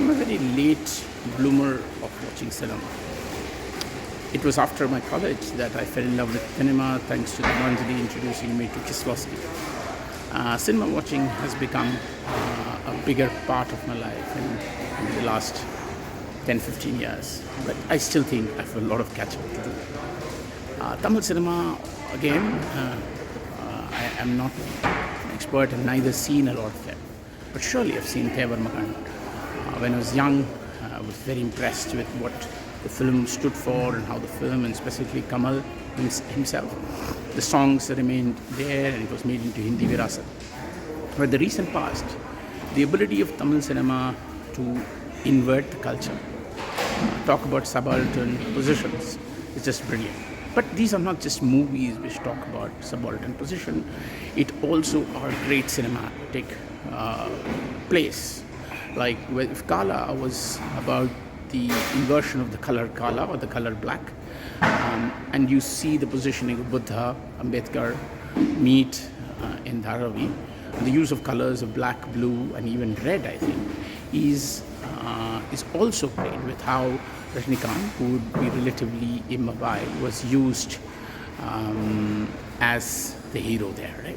I'm a very late bloomer of watching cinema. It was after my college that I fell in love with cinema thanks to the Manjali introducing me to Kislovsky. Cinema watching has become a bigger part of my life in the last 10-15 years, but I still think I have a lot of catch up to do. Tamil cinema, again, I am not an expert and neither seen a lot of them, but surely I've seen Maamannan. When I was young, I was very impressed with what the film stood for and how the film, and specifically Kamal himself, the songs remained there and it was made into Hindi Virasat. But in the recent past, the ability of Tamil cinema to invert the culture, talk about subaltern positions, is just brilliant. But these are not just movies which talk about subaltern position, it also are great cinematic plays. Like if Kala was about the inversion of the color Kala or the color black, and you see the positioning of Buddha, Ambedkar meet in Dharavi, and the use of colors of black, blue and even red, I think, is also played with how Rajnikant, who would be relatively immobile, was used as the hero there, right?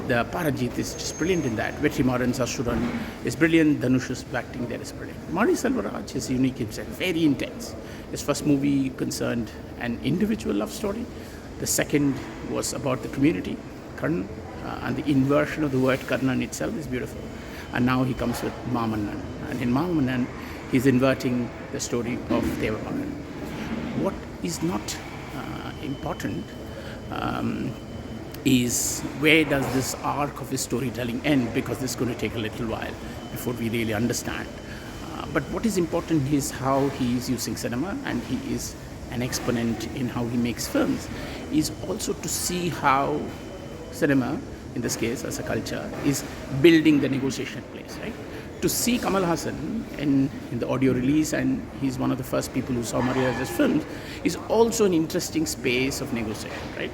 The Paranjit is just brilliant in that. Vetrimaran's Asuran is brilliant. Dhanush's acting there is brilliant. Mari Selvaraj is unique himself, very intense. His first movie concerned an individual love story. The second was about the community, Karnan, and the inversion of the word Karnan itself is beautiful. And now he comes with Maamannan. And in Maamannan, he's inverting the story of Maamannan. What is not important is where does this arc of his storytelling end, because this is going to take a little while before we really understand. But what is important is how he is using cinema, and he is an exponent in how he makes films, is also to see how cinema, in this case as a culture, is building the negotiation place, right? To see Kamal Haasan in the audio release, and he's one of the first people who saw Maria's films, is also an interesting space of negotiation, right?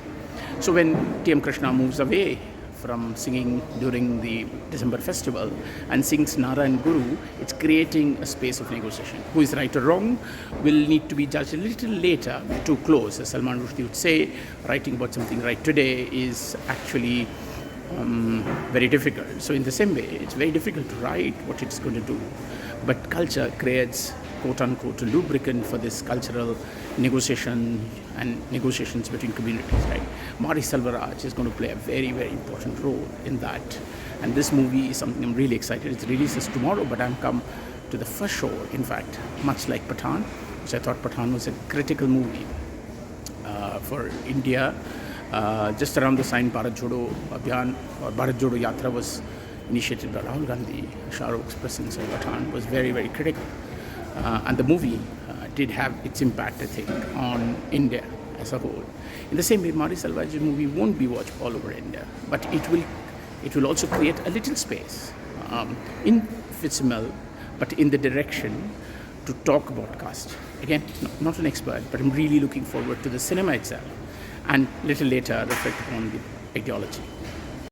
So when T.M. Krishna moves away from singing during the December festival and sings Nara and Guru, it's creating a space of negotiation. Who is right or wrong will need to be judged a little later, too close. As Salman Rushdie would say, writing about something right today is actually very difficult. So in the same way, it's very difficult to write what it's going to do. But culture creates, quote-unquote, a lubricant for this cultural negotiation and negotiations between communities, right? Mari Selvaraj is going to play a very, very important role in that. And this movie is something I'm really excited. It releases tomorrow, but I'm come to the first show, in fact, much like Pathan, which I thought Pathan was a critical movie for India. Just around the sign Bharat Jodo Abhiyan or Bharat Jodo Yatra was initiated by Rahul Gandhi. Shah Rukh's presence in Pathan was very, very critical. And the movie did have its impact, I think, on India as a whole. In the same way, Mari Selvaraj's movie won't be watched all over India, but it will also create a little space in Fitzmel, but in the direction to talk about caste. Again, not an expert, but I'm really looking forward to the cinema itself, and little later reflect upon the ideology.